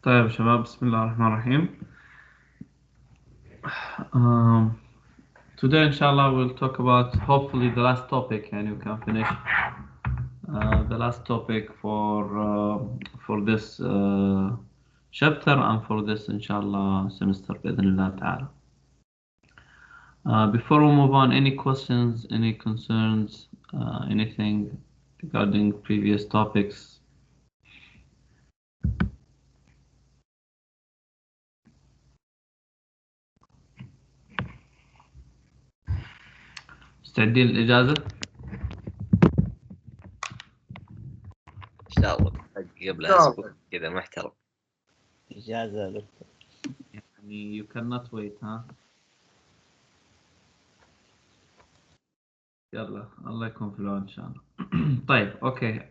طيب يا شباب، بسم الله الرحمن الرحيم. Um, Today, inshallah, we'll talk about hopefully the last topic, and you can finish the last topic for this chapter and for this, inshallah, semester. بإذن الله تعالى. Before we move on, any questions, any concerns, anything regarding previous topics? مستعدين للإجازة؟ إن شاء الله قبلها أسبوع كذا محترم. إجازة دكتور. يعني you cannot wait, ها؟ يلا الله يكون في العون إن شاء الله. طيب, okay.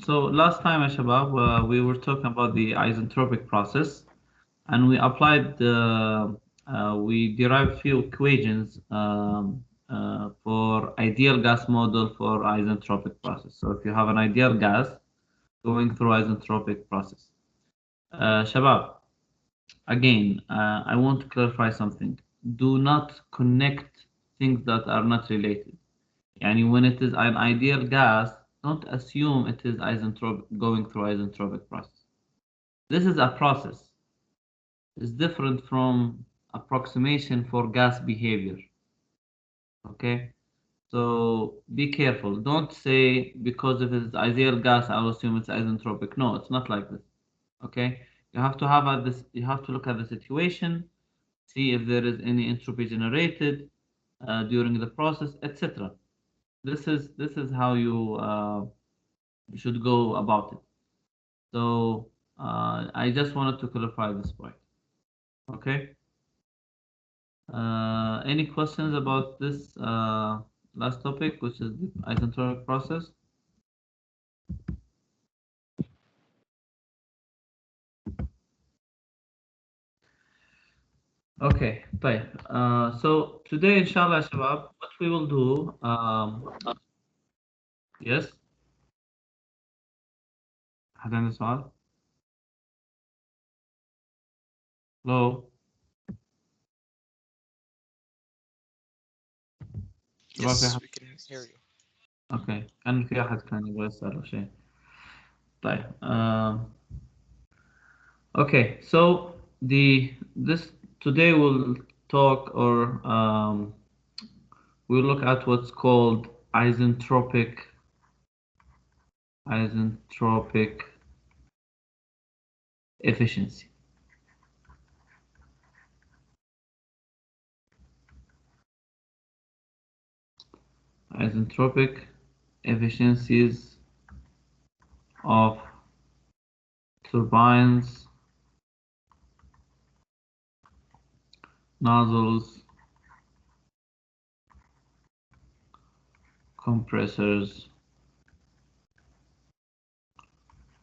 So last time يا شباب, we were talking about the isentropic process, and we applied we derived few equations for ideal gas model for isentropic process. So if you have an ideal gas going through isentropic process, شباب, again, I want to clarify something. Do not connect things that are not related. Yani when it is an ideal gas, don't assume it is going through isentropic process. This is a process. It's different from approximation for gas behavior. Okay? So be careful. Don't say because if it's ideal gas, I'll assume it's isentropic. No, it's not like this. Okay? You have to have this. You have to look at the situation, see if there is any entropy generated during the process, etc. This is how you should go about it. So I just wanted to clarify this point. Okay. Any questions about this last topic, which is the isentropic process? Okay, طيب. So today, inshallah, shabab, what we will do, yes. حد عنده سؤال؟ Hello. Yes, we can hear you. اوكي، كان في احد كان يبغى يسأل او شيء. طيب. Okay, so this today we'll talk or we'll look at what's called isentropic efficiency. Isentropic efficiencies of turbines, nozzles, compressors,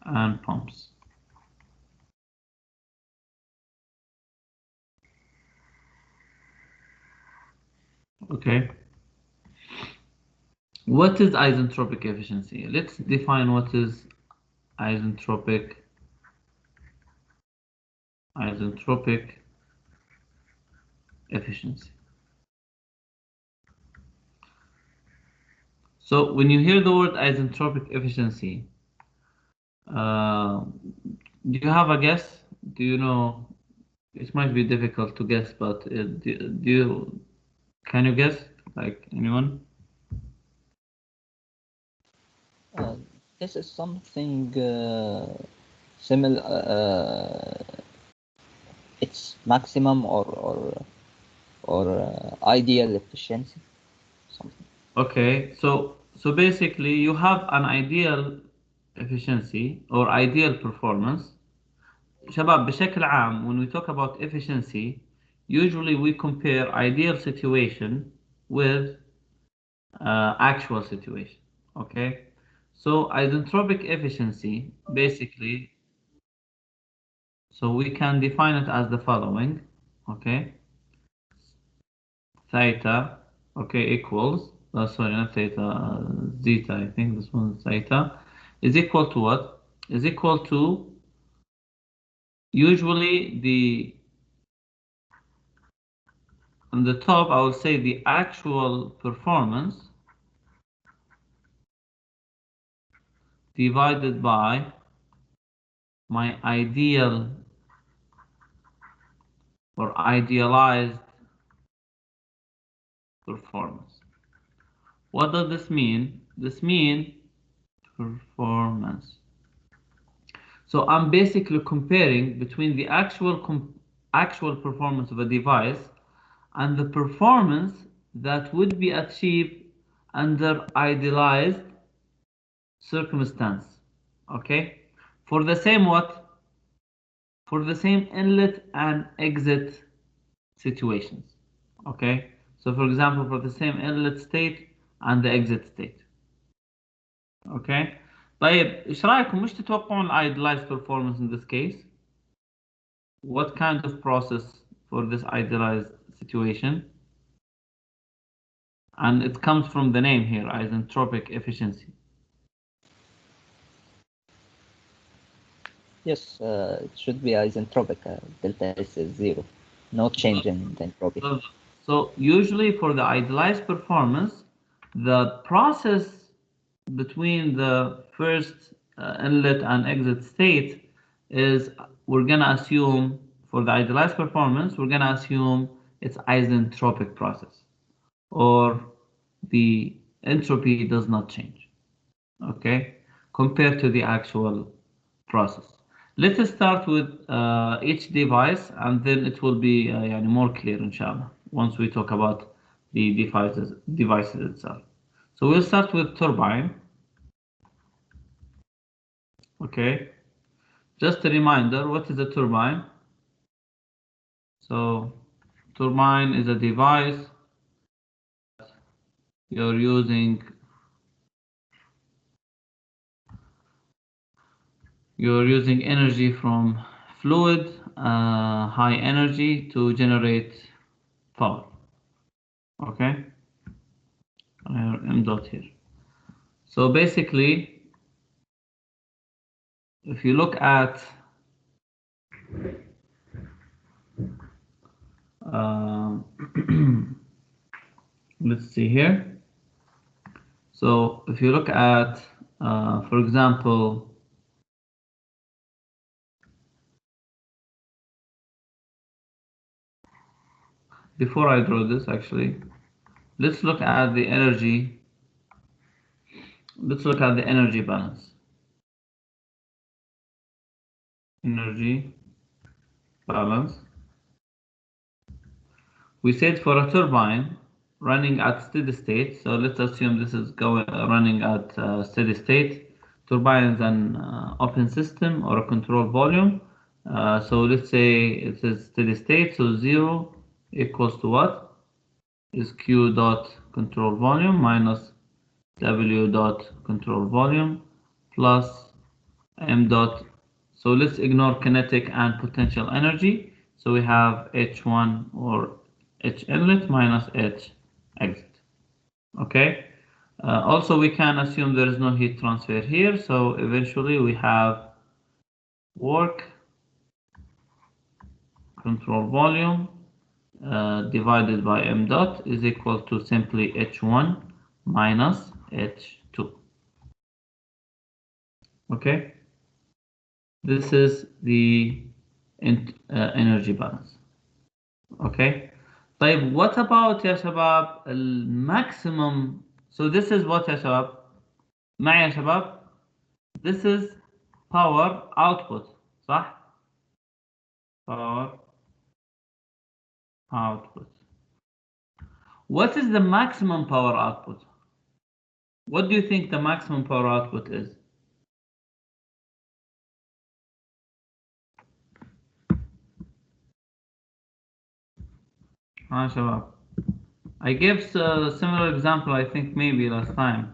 and pumps. Okay. What is isentropic efficiency? Let's define what is isentropic efficiency. So when you hear the word isentropic efficiency, do you have a guess? Do you know? It might be difficult to guess, but can you guess? Like anyone? This is something similar. It's maximum or ideal efficiency, something. Okay, so basically you have an ideal efficiency or ideal performance. شباب, بشكل عام, when we talk about efficiency, usually we compare ideal situation with actual situation. Okay, so isentropic efficiency basically, so we can define it as the following. Okay, theta, okay, equals, sorry, not theta, zeta, I think this one, theta, is equal to what? Is equal to usually on the top I will say the actual performance divided by my ideal or idealized performance. What does this mean? This means performance. So I'm basically comparing between the actual performance of a device and the performance that would be achieved under idealized circumstance. Okay? For the same what? For the same inlet and exit situations. Okay? So for example, for the same inlet state and the exit state. Okay? طيب ايش رايكم مش تتوقعون idealized performance in this case? What kind of process for this idealized situation? And it comes from the name here, isentropic efficiency. Yes, it should be isentropic. Delta S is 0. No change in the entropy. So usually for the idealized performance, the process between the first inlet and exit state is, we're gonna assume for the idealized performance, we're gonna assume it's isentropic process, or the entropy does not change, okay, compared to the actual process. Let us start with each device, and then it will be يعني more clear inshallah once we talk about the devices itself. So we'll start with turbine. Okay, just a reminder, what is a turbine? So turbine is a device you're using energy from fluid, high energy, to generate power. Okay, I have m dot here. So basically, if you look at let's see here. So if you look at, for example, before I draw this, actually, let's look at the energy. Let's look at the energy balance. Energy balance. We said for a turbine running at steady state, so let's assume this is running at steady state. Turbine is an open system or a control volume. So let's say it is steady state, so 0 equals to what? Is Q dot control volume minus W dot control volume plus M dot. So let's ignore kinetic and potential energy. So we have H1 or H inlet minus H exit. Okay. Also, we can assume there is no heat transfer here. So eventually we have work control volume divided by m dot is equal to simply H1 minus H2. Okay. This is the energy balance. Okay. طيب what about يا شباب الماكسيمم. So this is what يا شباب معي يا شباب. This is power output صح. Power output. What is the maximum power output? What do you think the maximum power output is? شباب. I gave a similar example, I think maybe last time.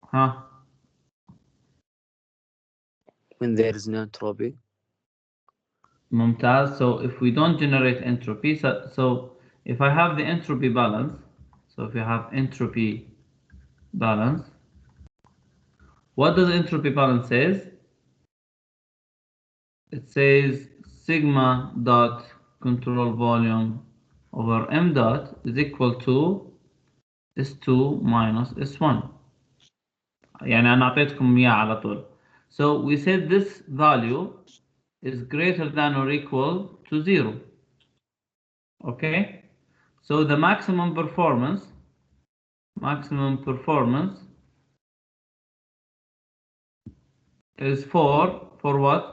Huh? When there is no entropy. ممتاز. So if we don't generate entropy, so if I have the entropy balance, so if you have entropy balance. What does entropy balance says? It says sigma dot control volume over m dot is equal to S2 minus S1. يعني أنا أعطيتكم إياه على طول. So we said this value is greater than or equal to 0. Okay? So the maximum performance is for what?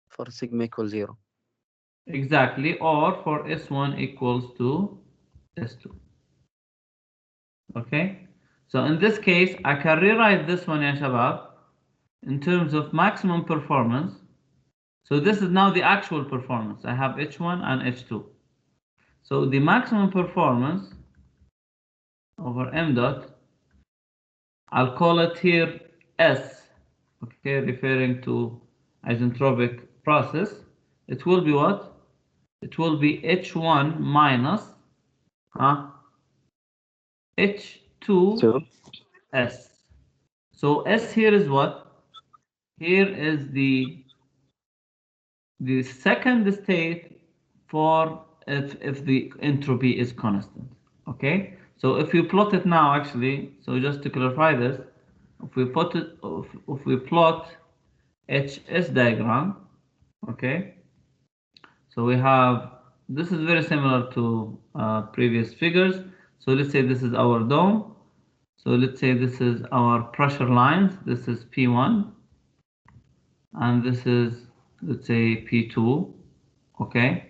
For sigma equals 0. Exactly, or for S1 equals to S2. Okay? So in this case, I can rewrite this one, ya shabab, in terms of maximum performance. So this is now the actual performance. I have H1 and H2. So the maximum performance over m dot, I'll call it here S, okay, referring to isentropic process. It will be what? It will be H1 minus H2 S. So S here is what? Here is the second state for if the entropy is constant. Okay, so if you plot it now, actually, so just to clarify this, if we plot HS diagram, okay, so we have, this is very similar to previous figures. So let's say this is our dome. So let's say this is our pressure lines. This is P1, and this is, let's say, P2. Okay.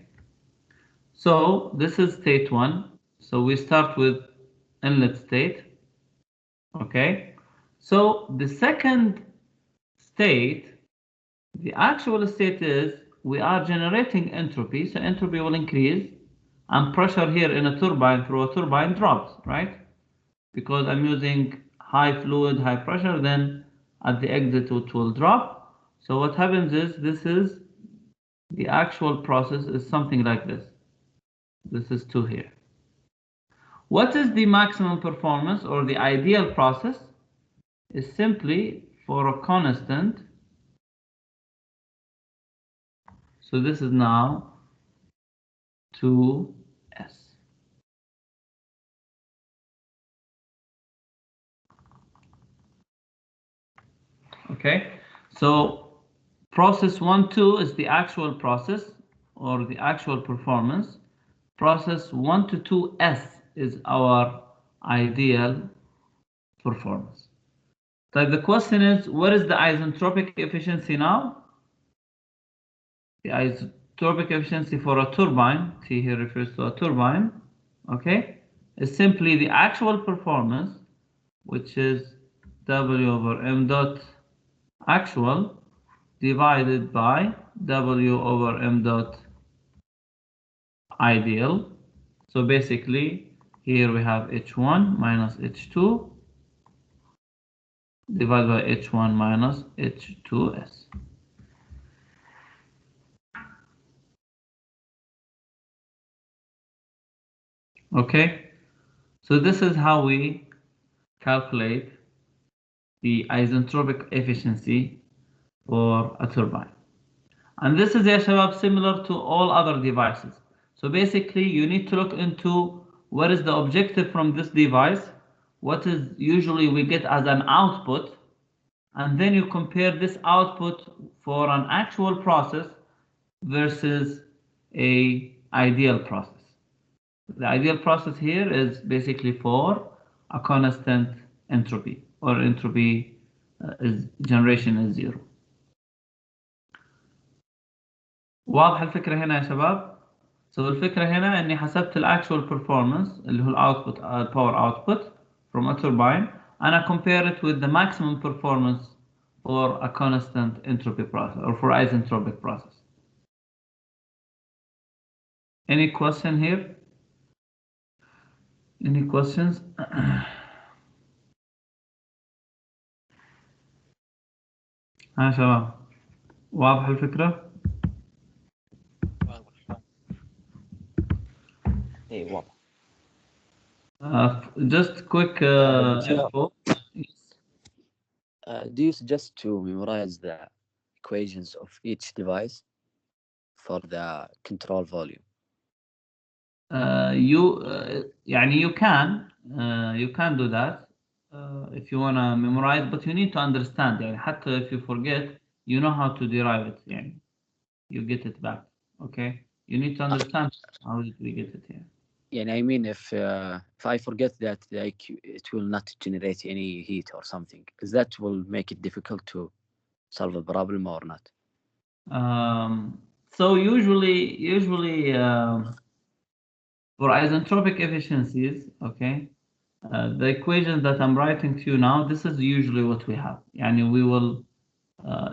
So this is state 1. So we start with inlet state. Okay. So the second state, the actual state is we are generating entropy. So entropy will increase, and pressure here in a turbine, through a turbine, drops, right? Because I'm using high fluid, high pressure, then at the exit it will drop. So what happens is, this is the actual process is something like this. This is 2 here. What is the maximum performance or the ideal process? Is simply for a constant. So this is now 2S. Okay, so process 1, 2 is the actual process or the actual performance. Process 1 to 2S is our ideal performance. So the question is, what is the isentropic efficiency now? The isentropic efficiency for a turbine, T here refers to a turbine, okay, is simply the actual performance, which is W over m dot actual divided by W over m dot ideal. So basically, here we have H1 minus H2 divided by H1 minus H2S. Okay, so this is how we calculate the isentropic efficiency for a turbine. And this is, ya shabab, similar to all other devices. So basically, you need to look into what is the objective from this device, what is usually we get as an output, and then you compare this output for an actual process versus a ideal process. The ideal process here is basically for a constant entropy, or entropy generation is 0. واضح الفكرة هنا يا شباب؟ So الفكرة هنا اني حسبت actual performance اللي هو output power output from a turbine, and I compare it with the maximum performance for a constant entropy process or for isentropic process. Any question here? Any questions? ها شباب، واضح الفكرة؟ ايه واضح. Just quick Sure. info. Do you suggest to memorize the equations of each device for the control volume? يعني you can do that if you wanna memorize, but you need to understand. يعني حتى if you forget, you know how to derive it. يعني you get it back. Okay, you need to understand how did we get it here. Yeah, I mean, if I forget that it will not generate any heat or something, that will make it difficult to solve a problem or not? So usually for isentropic efficiencies, okay, the equation that I'm writing to you now, this is usually what we have. Yani we will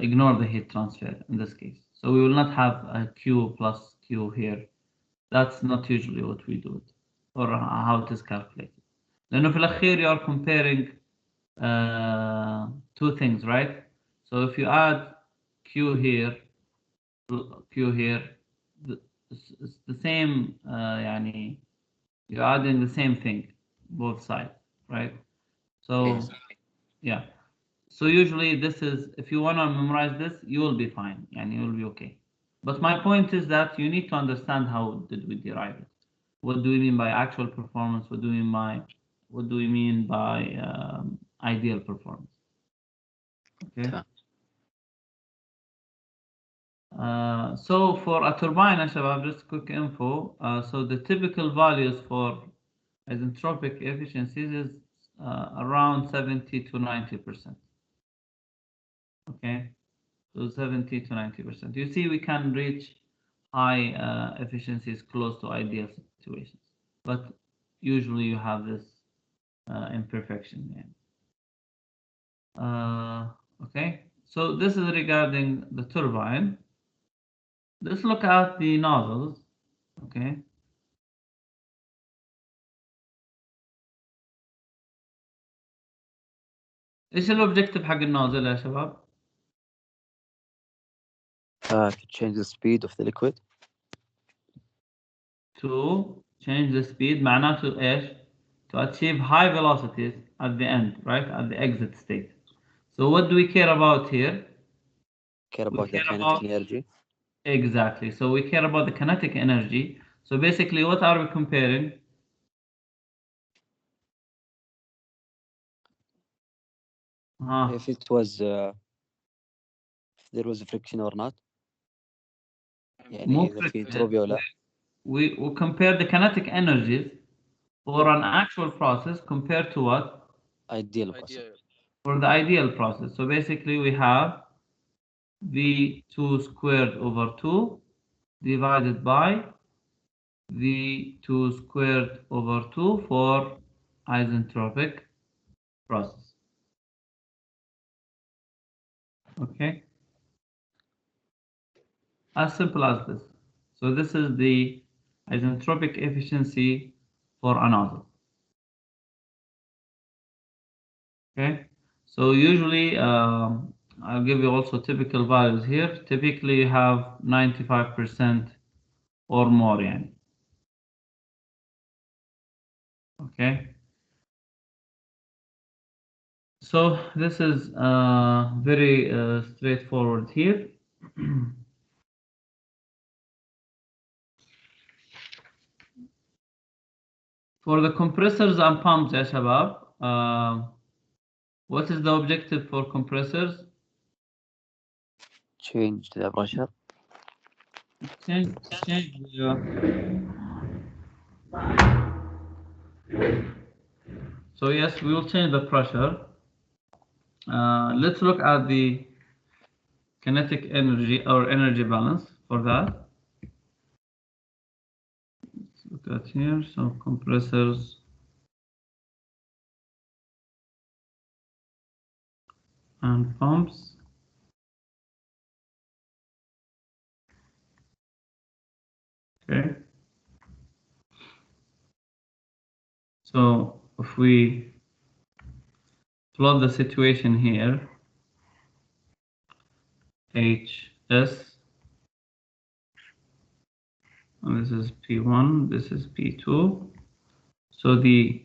ignore the heat transfer in this case. So we will not have a Q plus Q here. That's not usually what we do it, or how it is calculated. لأنه في الأخير you are comparing two things, right? So if you add Q here, Q here, it's the same يعني you're adding the same thing both sides, right? So Yes. yeah, so usually this is, if you want to memorize this, you will be fine and you will be okay. But my point is that you need to understand how did we derive it. What do we mean by actual performance? What do we mean by ideal performance? Okay. So for a turbine, يا شباب, just quick info. So the typical values for isentropic efficiencies is around 70 to 90%. Okay, so 70 to 90%. You see, we can reach high efficiencies close to ideal situations, but usually you have this imperfection. Okay, so this is regarding the turbine. Let's look at the nozzles. Okay. ايش الاوبجيكتيف حق النوزل يا شباب؟ To change the speed of the liquid. To change the speed معناته ايش؟ To achieve high velocities at the end, right? At the exit state. So what do we care about here? Care We about the care kinetic about energy. exactly. So we care about the kinetic energy. So basically, what are we comparing? If it was if there was friction or not. يعني مو إذا في friction. تروبي ولا. We compare the kinetic energies for an actual process compared to what? Ideal process. For the ideal process. So basically, we have V2 squared over 2 divided by V2 squared over 2 for isentropic process. Okay, as simple as this. So this is the isentropic efficiency for a nozzle. Okay, so usually I'll give you also typical values here. Typically you have 95% or more. Yani. Okay. So this is very straightforward here. For the compressors and pumps, يا شباب, what is the objective for compressors? Change the pressure. Change so yes, we will change the pressure. Let's look at the kinetic energy or energy balance for that. Let's look at here. So compressors and pumps. Okay. So if we plot the situation here, HS, and this is P1, this is P2. So the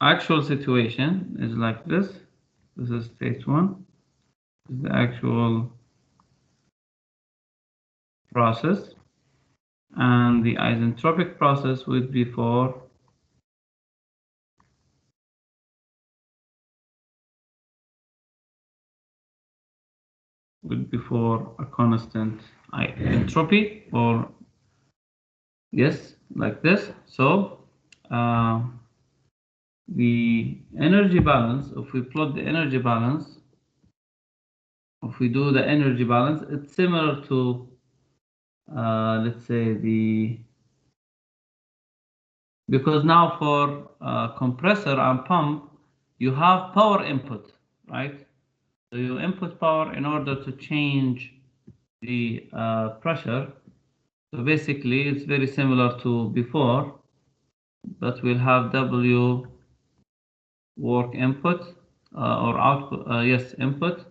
actual situation is like this. This is stage 1. This is the actual process. And the isentropic process would be for a constant entropy, or yes, like this. So the energy balance, if we plot the energy balance, if we do the energy balance, it's similar to let's say because now for compressor and pump you have power input, right? So you input power in order to change the pressure. So basically it's very similar to before, but we'll have W work input or output, yes, input,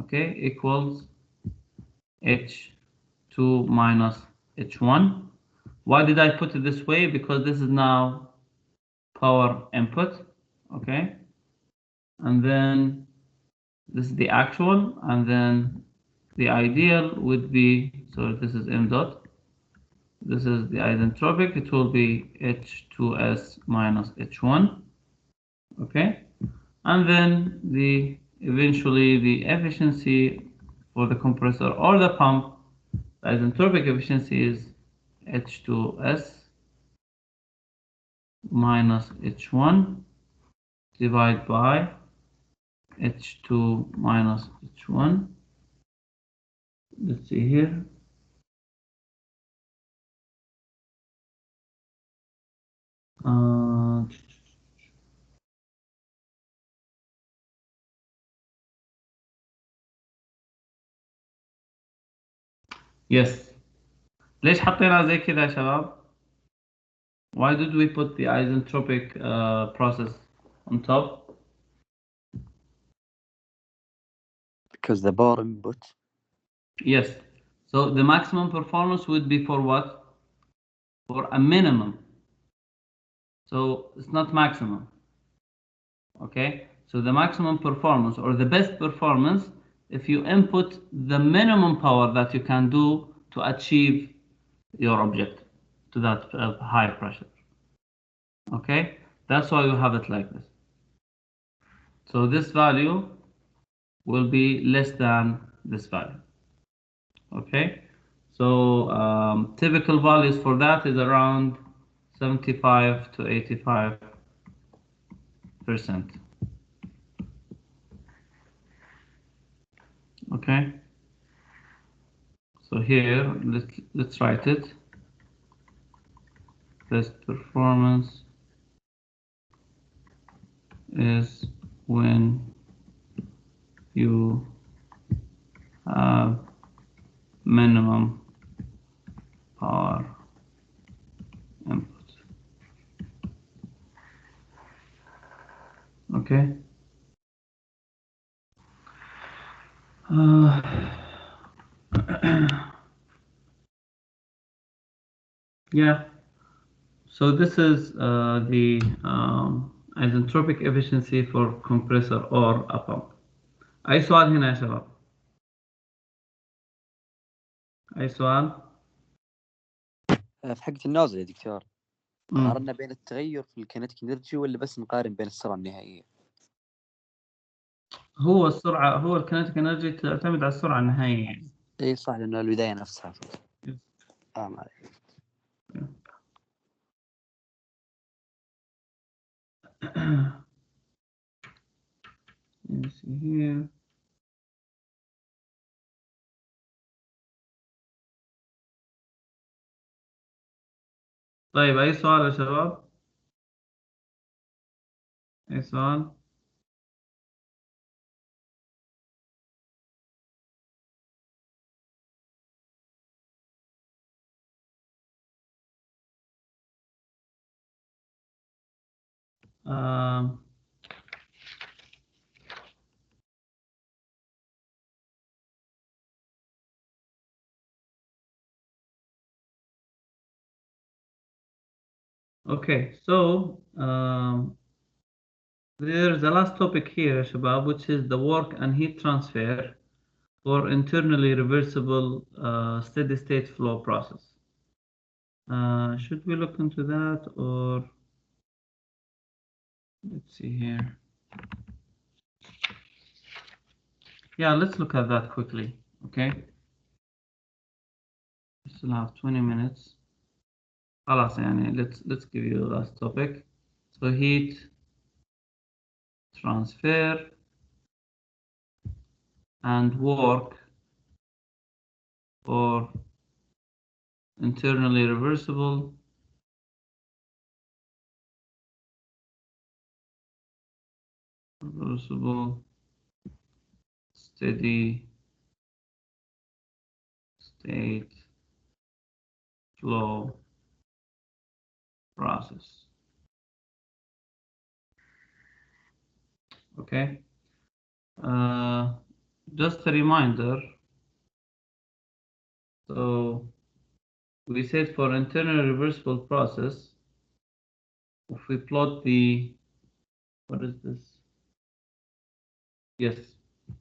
okay, equals H2 minus H1. Why did I put it this way? Because this is now power input, okay, and then this is the actual, and then the ideal would be, so this is m dot, this is the isentropic, it will be H2s minus H1, okay, and then the eventually the efficiency for the compressor or the pump, the isentropic efficiency is H2s minus H1 divided by H2 minus H1. Let's see here. Uh, yes. ليش حطينا زي كذا يا شباب؟ Why did we put the isentropic process on top? Because the power input. Yes. So the maximum performance would be for what? For a minimum. So it's not maximum. Okay. So the maximum performance or the best performance if you input the minimum power that you can do to achieve your objective to that high pressure. Okay. That's why you have it like this. So this value will be less than this value. Okay, so typical values for that is around 75 to 85%. Okay, so here let's write it. Best performance is when you have minimum power input. Okay. Yeah. So this is the isentropic efficiency for compressor or a pump. أي سؤال هنا يا شباب؟ أي سؤال؟ في حقة النوزل يا دكتور، مم. قارنا بين التغير في الكينيتيك انرجي ولا بس نقارن بين السرعة النهائية؟ هو السرعة، هو الكينيتيك انرجي تعتمد على السرعة النهائية يعني. اي صح، لأنه البداية نفسها. ما عليك. Let me see here. طيب أي سؤال يا شباب؟ أي سؤال؟ آم، Okay, so There's a last topic here, Shabab, which is the work and heat transfer for internally reversible steady state flow process. Should we look into that, or let's see here. Yeah, let's look at that quickly. Okay. We still have 20 minutes. خلاص يعني let's give you the last topic. So heat transfer and work for internally reversible steady state flow process. Okay. Just a reminder. So we said for internal reversible process, if we plot the, what is this? Yes.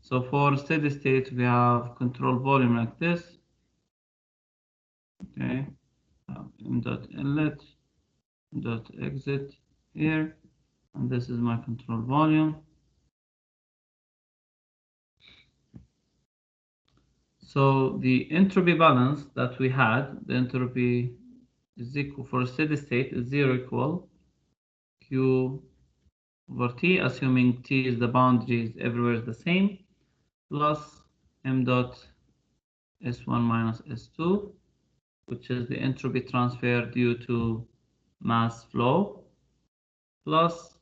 So for steady state, we have control volume like this. Okay. M dot inlet, dot exit here, and this is my control volume. So the entropy balance that we had, the entropy is equal for steady state is 0 equal Q over T, assuming T is the boundary is everywhere is the same, plus M dot S1 minus S2, which is the entropy transfer due to mass flow, plus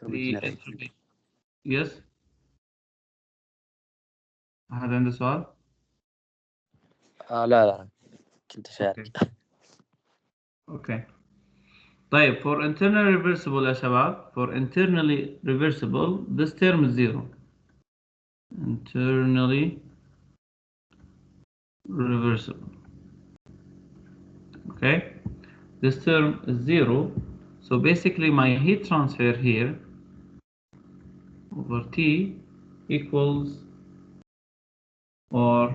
the entropy. Yes. أحد عنده سؤال؟ لا كنت شارك. Okay. طيب for internally reversible يا شباب, for internally reversible this term is 0. Internally reversible. Okay, this term is 0. So basically my heat transfer here over T equals, or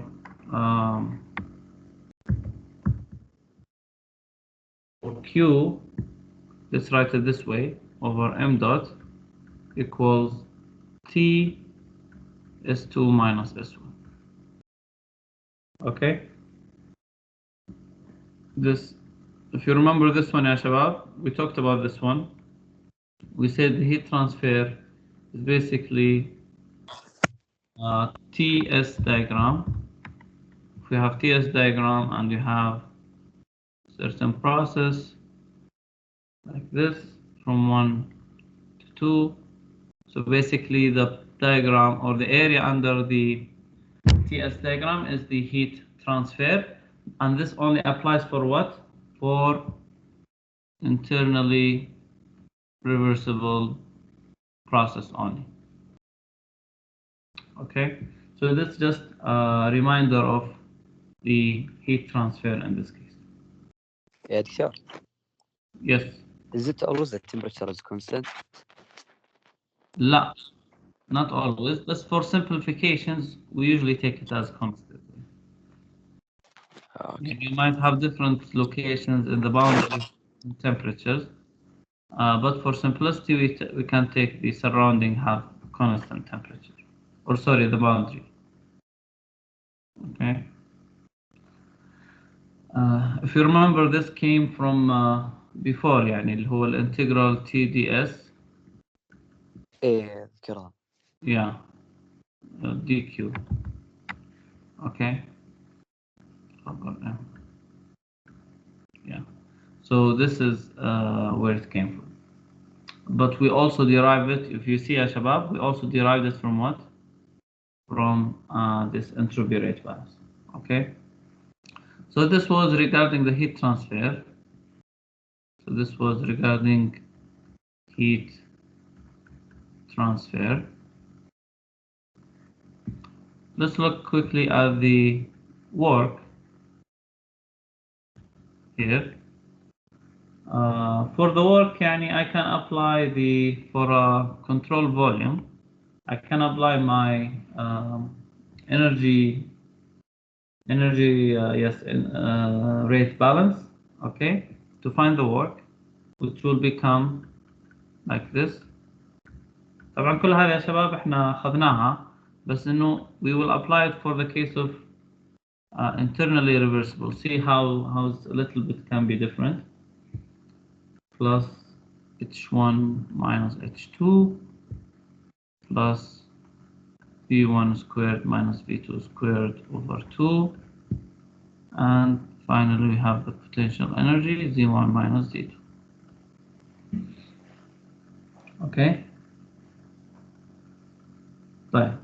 Q, let's write it this way, over M dot equals T S2 minus S1. Okay, this, if you remember this one, ya shabab, we talked about this one. We said the heat transfer is basically TS diagram. If we have TS diagram and you have certain process like this from 1 to 2, so basically the diagram or the area under the TS diagram is the heat transfer, and this only applies for what? For internally reversible process only. Okay, so that's just a reminder of the heat transfer in this case. يا دكتور. Yes. Is it always the temperature is constant? لا, not always, but for simplifications we usually take it as constant. Okay. You might have different locations in the boundary temperatures, but for simplicity we can take the surrounding have constant temperature, or sorry, the boundary. Okay. If you remember, this came from before, يعني اللي هو الانتجرال TDS. ايه اذكرها. Yeah, DQ. Okay. Yeah. So this is where it came from. But we also derive it, if you see, Shabab, we also derived it from what? From this entropy rate balance. Okay. So this was regarding the heat transfer. So this was regarding heat transfer. Let's look quickly at the work here. For the work يعني I can apply for a control volume I can apply my energy rate balance, okay, to find the work, which will become like this. طبعا كل هذه يا شباب احنا اخذناها بس انه we will apply it for the case of internally reversible. See how it's a little bit can be different. Plus h1 minus h2 plus v1 squared minus v2 squared over 2, and finally we have the potential energy z1 minus z2. Okay. طيب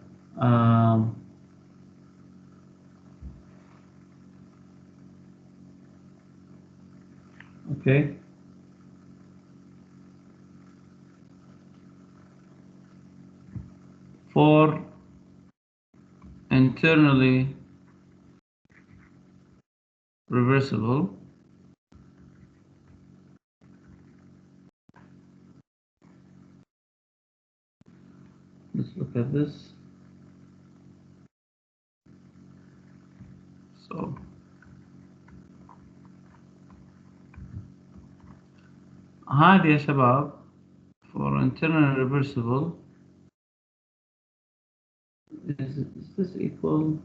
okay. For internally reversible, let's look at this. So هذه يا شباب for internal reversible is this equal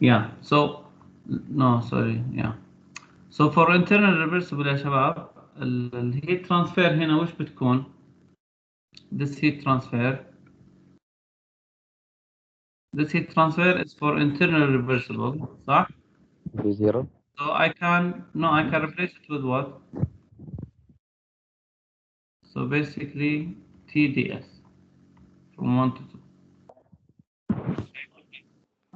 yeah, so no sorry, yeah, so for internal reversible يا شباب الهيت ترانسفير هنا وش بتكون؟ this heat transfer is for internal reversible صح؟ V0. So I can replace it with what? So basically TDS from 1 to 2,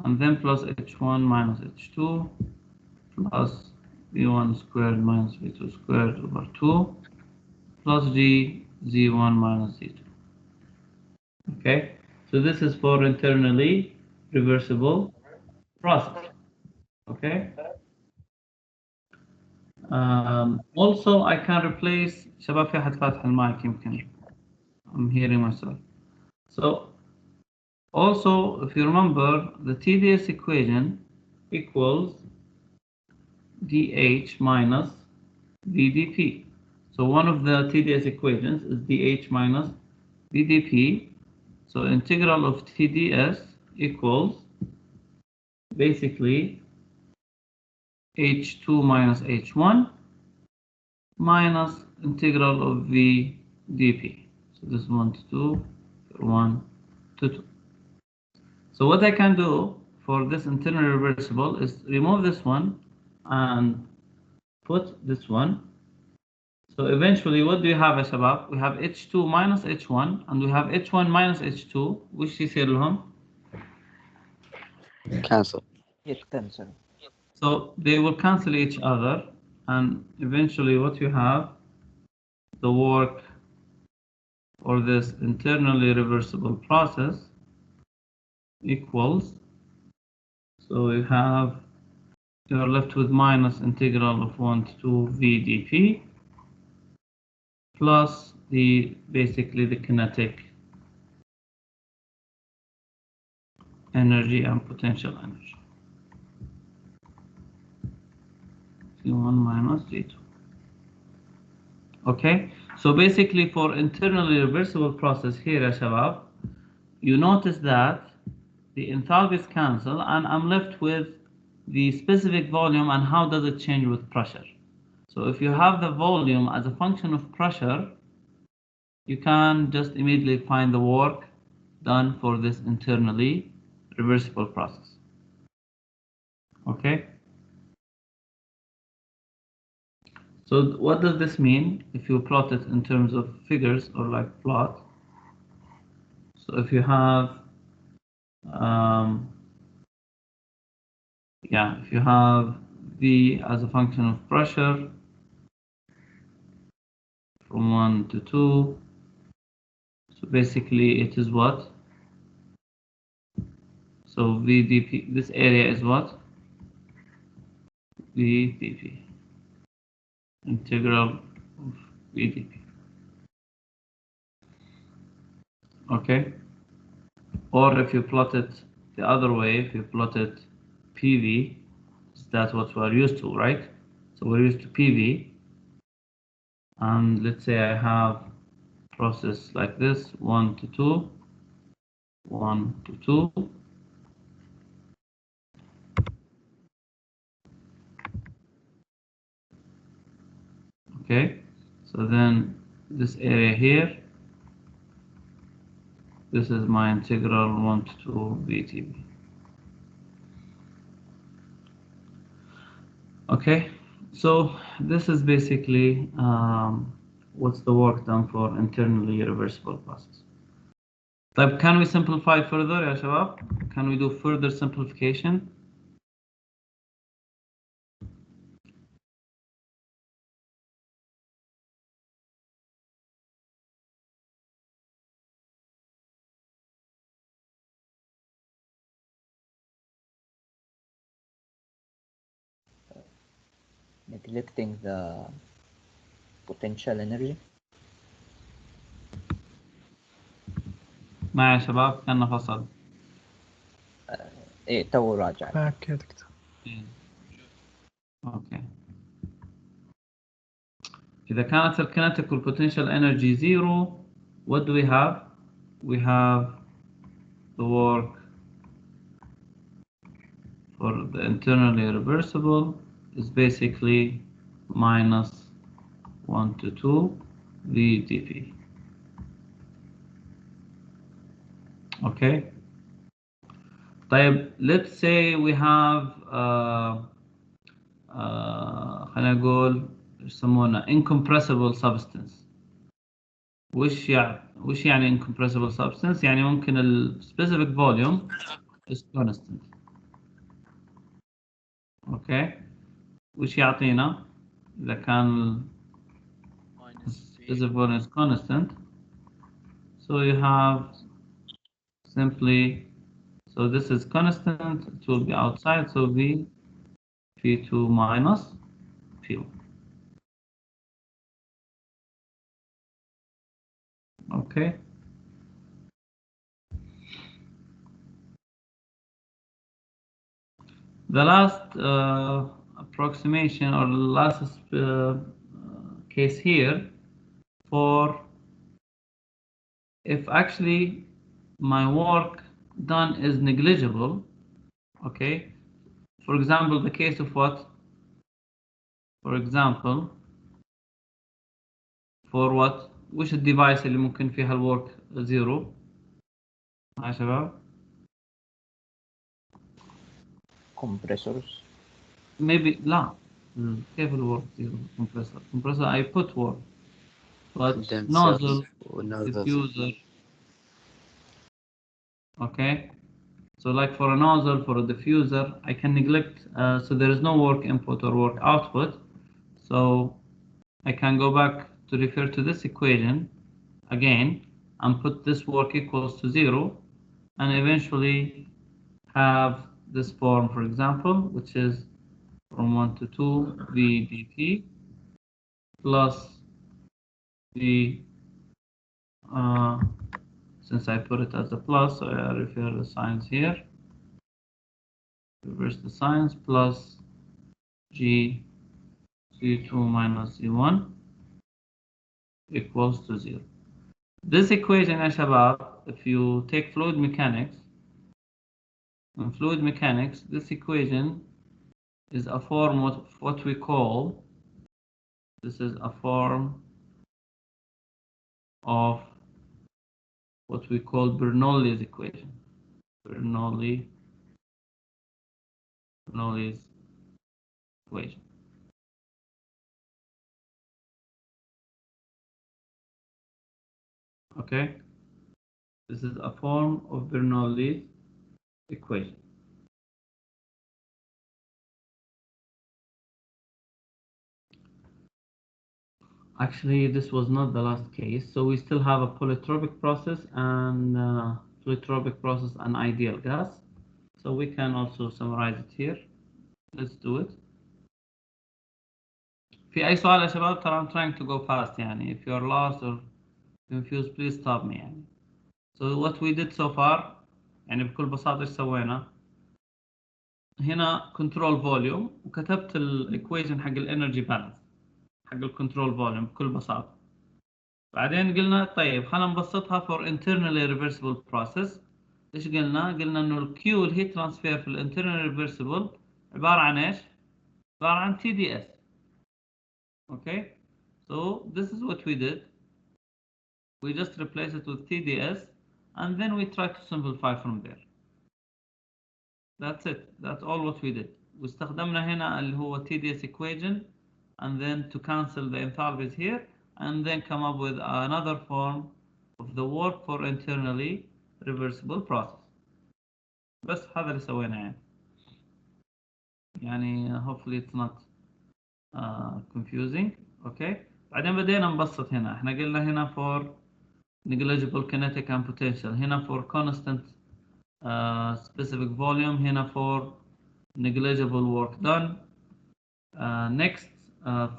and then plus H1 minus H2 plus V1 squared minus V2 squared over 2 plus Z1 minus Z2. Okay, so this is for internally reversible process. Okay. Also I can replace شباب في أحد فاتح المايك يمكن I'm hearing myself. So also if you remember the TDS equation equals dH minus VdP. So one of the TDS equations is dH minus VdP. So integral of TDS equals basically H2 minus H1 minus integral of VdP. So this 1 to 2, 1 to 2. So what I can do for this internal reversible is remove this one and put this one. So eventually what do you have يا شباب? We have H2 minus H1 and we have H1 minus H2. وش يصير لهم? Cancel. يتكنسل. So they will cancel each other, and eventually what you have, the work or this internally reversible process equals, so you have, you're left with minus integral of 1 to 2 VdP plus basically the kinetic energy and potential energy. C1 minus C2. Okay, so basically for internally reversible process here يا شباب, you notice that the enthalpies cancel and I'm left with the specific volume and how does it change with pressure. So if you have the volume as a function of pressure, you can just immediately find the work done for this internally reversible process. Okay. So what does this mean if you plot it in terms of figures or like plot? So if you have if you have V as a function of pressure from 1 to 2, So basically it is what? So VdP, this area is what? VdP, integral of VdP. Okay? Or if you plot it the other way, if you plot it PV, that's what we're used to, right? So we're used to PV, and let's say I have process like this, 1 to 2, 1 to 2. Okay, so then this area here, this is my integral 1 to 2 VTB. Okay, so this is basically what's the work done for internally reversible process. طيب, can we simplify further يا شباب? Can we do further simplification? neglecting the potential energy. معي يا شباب كان فصل. ايه تو راجع. معك يا دكتور. اوكي. إذا كانت الكينيتيك والبوتنشال energy zero, what do we have? We have the work for the internally reversible is basically minus 1 to 2 VdP. Okay. طيب, let's say we have خلينا نقول يسمونه incompressible substance. وش يعني incompressible substance؟ يعني ممكن ال specific volume is constant. اوكي. وش يعطينا إذا كان specific volume is constant? So you have simply, so this is constant, it will be outside, so V P2 minus P1. Okay. The last approximation or last case here for if actually my work done is negligible. Okay. For example, the case of what? For example, for what? وش الديفايس اللي ممكن فيها الورك زيرو؟ يا شباب؟ compressors. Maybe لا. كيف الورك زيرو؟ compressor I put work. But nozzle, diffuser. Okay. So like for a nozzle, for a diffuser, I can neglect, so there is no work input or work output. So I can go back to refer to this equation again and put this work equals to 0 and eventually have this form, for example, which is from 1 to 2 VdP plus the, since I put it as a plus, so I refer the signs here. Reverse the signs plus G C2 minus C1 equals to 0. This equation, يا شباب, if you take fluid mechanics, in fluid mechanics, this equation is a form of what we call, this is a form of what we call Bernoulli's equation. Bernoulli's equation. Okay, this is a form of Bernoulli's equation. Actually, this was not the last case. So we still have a polytropic process and ideal gas. So we can also summarize it here. Let's do it. في أي سؤال يا شباب؟ ترى I'm trying to go fast يعني. If you're lost or confused, please stop me يعني. So what we did so far يعني بكل بساطة إيش سوينا؟ هنا control volume وكتبت الإيكويشن حق الانرجي بالانس حق الكنترول فوليوم بكل بساطة. بعدين قلنا طيب خلينا نبسطها for internally reversible process. إيش قلنا؟ قلنا إنه الكيو الهيت ترانسفير في الانترنال reversible عبارة عن إيش؟ عبارة عن TDS. Okay, so this is what we did. We just replace it with TDS and then we try to simplify from there. That's it. That's all what we did. واستخدمنا هنا اللي هو TDS equation and then to cancel the enthalpies here and then come up with another form of the work for internally reversible process. بس هذا اللي سويناه يعني hopefully it's not confusing. Okay, بعدين بدينا نبسط هنا. احنا قلنا هنا for negligible kinetic and potential, هنا for constant specific volume, هنا for negligible work done. Next,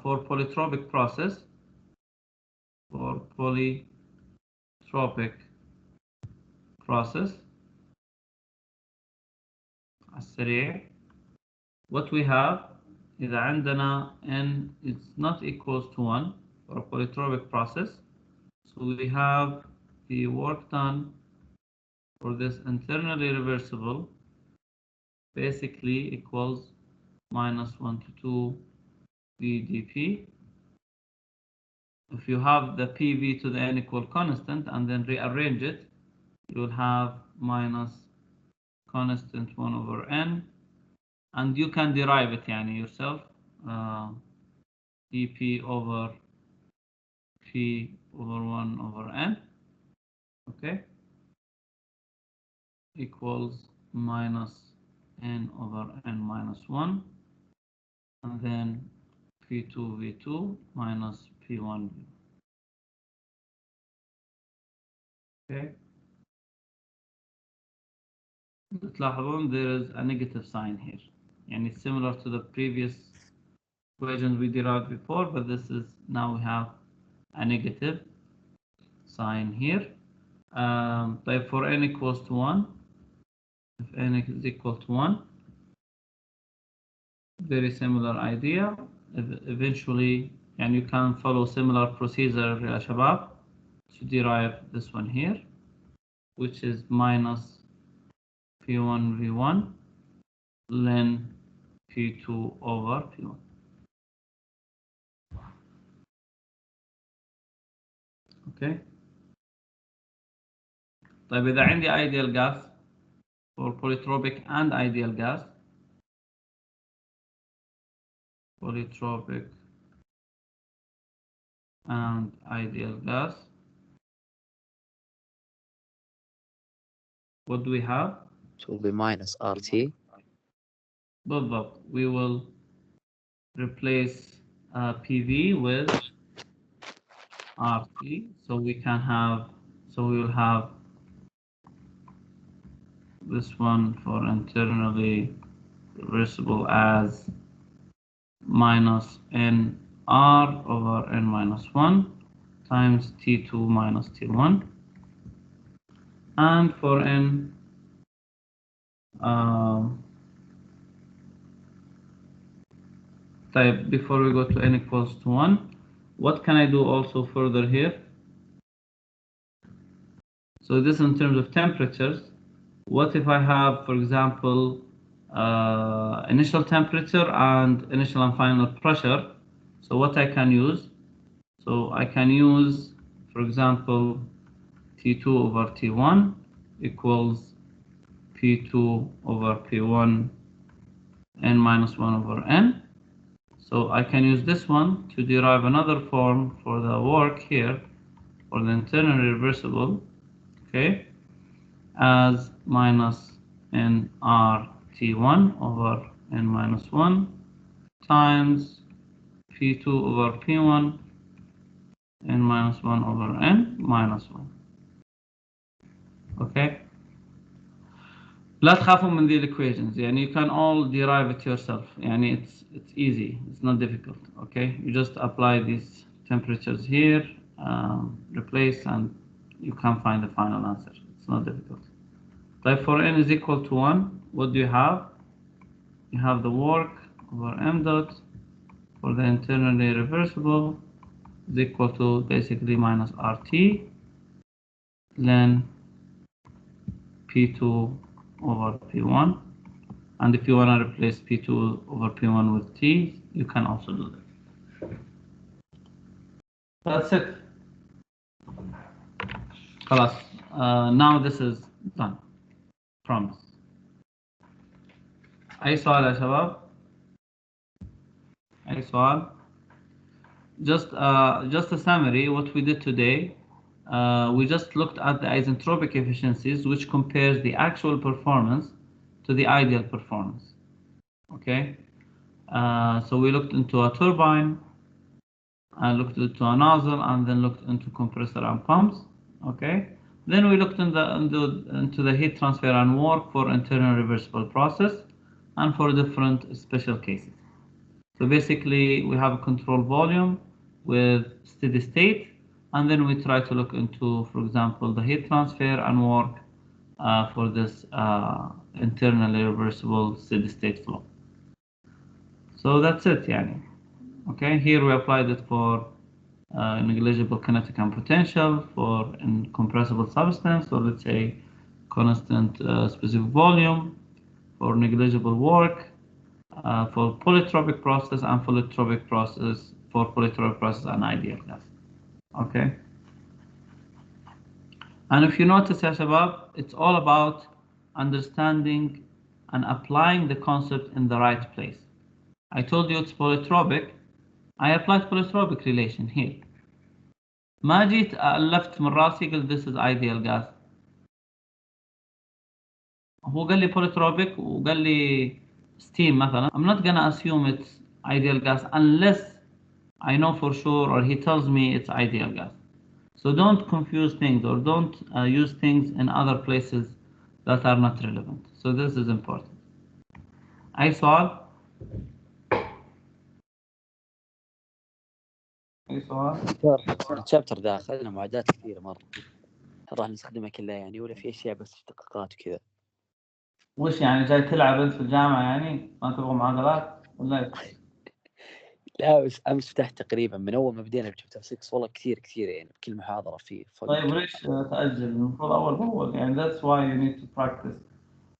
for polytropic process, for polytropic process السريع, what we have إذا عندنا n is not equals to 1 for a polytropic process, so we have the work done for this internally reversible basically equals minus 1 to 2 VdP. If you have the PV to the n equal constant and then rearrange it, you will have minus constant 1 over n, and you can derive it يعني yourself, dP over P over 1 over n, okay, equals minus n over n minus 1, and then P2 V2 minus P1 V. Okay, تلاحظون there is a negative sign here يعني similar to the previous equation we derived before, but this is now we have a negative sign here. طيب for n equals to 1, if n is equal to 1, very similar idea. Eventually, and you can follow similar procedure يا شباب to derive this one here, which is minus P1 V1 ln P2 over P1. Okay. طيب إذا عندي ideal gas for polytropic and ideal gas, polytropic and ideal gas, what do we have? It will be minus RT. بالضبط. We will replace PV with RT, so we can have, so we will have this one for internally reversible as minus nr over n minus 1 times T2 minus T1, and for n type, before we go to n equals to 1, what can I do also further here? So this in terms of temperatures, what if I have, for example, initial temperature and initial and final pressure? So what I can use? So I can use, for example, T2 over T1 equals P2 over P1 n minus 1 over n. So I can use this one to derive another form for the work here for the internally reversible, okay, as minus nr T1 over n minus 1 times P2 over P1 n minus 1 over n minus 1. Okay. لا تخافوا من the equations يعني you can all derive it yourself يعني it's easy, it's not difficult. Okay, you just apply these temperatures here, replace, and you can find the final answer. It's not difficult. Type for n is equal to 1, what do you have? You have the work over m dot for the internally reversible is equal to basically minus RT, then P2 over P1. And if you want to replace P2 over P1 with T, you can also do that. That's it. خلاص. Now this is done. Promise. أي سؤال يا شباب؟ أي سؤال؟ Just a summary. What we did today, we just looked at the isentropic efficiencies, which compares the actual performance to the ideal performance. Okay. So we looked into a turbine, and looked into a nozzle, and then looked into compressor and pumps. Okay. Then we looked into the heat transfer and work for internal reversible process and for different special cases. So basically, we have a control volume with steady state, and then we try to look into, for example, the heat transfer and work for this internally reversible steady state flow. So that's it, yani. Okay, here we applied it for negligible kinetic and potential, for incompressible substance, or let's say constant specific volume, for negligible work, for polytropic process, and polytropic process for polytropic process and ideal gas. Okay. And if you notice, ya shabab, it's all about understanding and applying the concept in the right place. I told you it's polytropic. I applied polytropic relation here. ما جيت ألفت من راسي قلت this is ideal gas. هو قال لي polytropic وقال لي steam مثلا. I'm not gonna assume it's ideal gas unless I know for sure or he tells me it's ideal gas. So don't confuse things or don't use things in other places that are not relevant. So this is important. أي سؤال؟ أي سؤال؟ الشابتر ذا أخذنا معادلات كثيرة مرة، راح نستخدمها كلها يعني، ولا في أشياء بس اشتقاقات وكذا؟ وش يعني جاي تلعب أنت في الجامعة يعني؟ ما تبغى معادلات ولا؟ لا بس أمس فتحت تقريبا من أول ما بدينا بشابتر 6 والله كثير يعني بكل محاضرة فيه. طيب ليش تأجل؟ المفروض أول بأول يعني that's why you need to practice.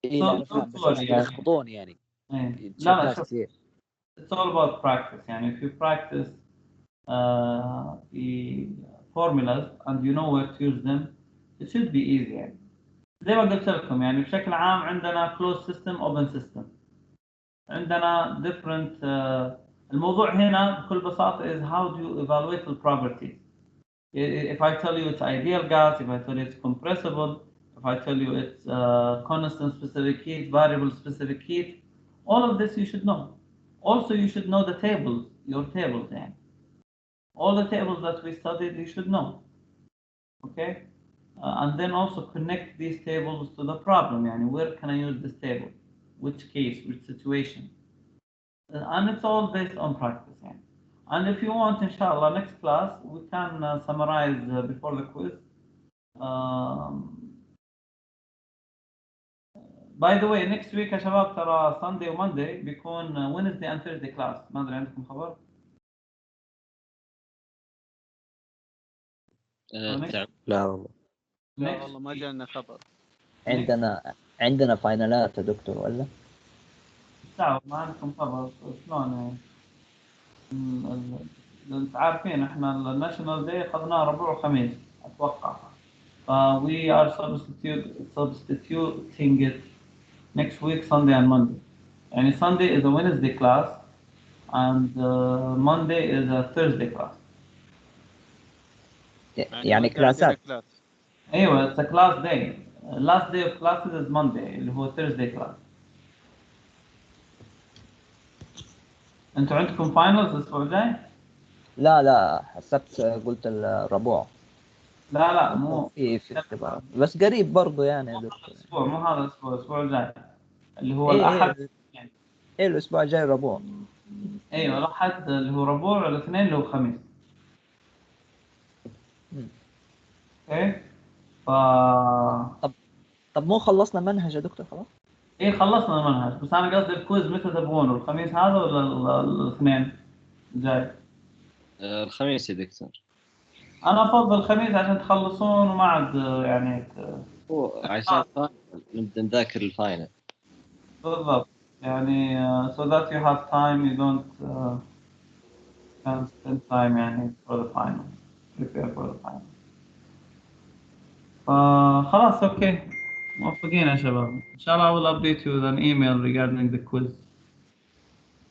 إيه لا فاهم، بس يخبطوني يعني. لا كثير. It's all about practice يعني if you practice the formulas and you know where to use them it should be easy يعني. زي ما قلت لكم يعني بشكل عام عندنا closed system open system. عندنا different الموضوع هنا بكل بساطة is how do you evaluate the properties. If I tell you it's ideal gas, if I tell you it's compressible, if I tell you it's constant specific heat, variable specific heat, all of this you should know. Also you should know the tables, your tables يعني. All the tables that we studied you should know. Okay? And then also connect these tables to the problem يعني where can I use this table? Which case, which situation? And it's all based on practice يعني. And if you want, inshallah, next class, we can summarize before the quiz. By the way, next week يا شباب ترى Sunday و Monday بيكون Wednesday and Thursday class. ما أدري عندكم خبر؟ لا والله. لا والله ما جانا خبر. عندنا فاينالات يا دكتور ولا؟ لا ما عندكم خبر شلون يعني؟ انت عارفين احنا الناشونال داي اخذناه ربوع وخميس اتوقع. We are substituting it next week Sunday and Monday. يعني Sunday is a Wednesday class and Monday is a Thursday class. يعني كلاسات. ايوه it's a class day. Last day of classes is Monday اللي هو Thursday class. انتوا عندكم finals الاسبوع الجاي؟ لا حسبت قلت الربوع. لا مو في اختبار بس قريب برضو يعني يا دكتور. اسبوع، مو هذا الاسبوع، الاسبوع الجاي اللي هو ايه الاحد. ايه ايه الاسبوع الجاي ربوع. ايوه الاحد اللي هو ربوع، والاثنين اللي هو خميس. مم. اوكي. ف طب مو خلصنا منهج يا دكتور خلاص؟ ايه خلصنا المنهج، بس انا قصدي الكويز متى تبغونه؟ الخميس هذا ولا الاثنين الجاي؟ الخميس يا دكتور. انا افضل الخميس عشان تخلصون وما عاد يعني هو عشان نبدأ نذاكر الفاينل. بالضبط يعني so that you have time, you don't can spend time يعني for the final, prepare for the final. فخلاص اوكي، موفقين يا شباب. ان شاء الله I will update you with an email regarding the quiz.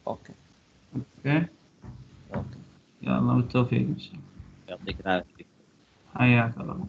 اوكي اوكي اوكي. يلا بالتوفيق ان شاء الله. يعطيك العافية. حياك الله.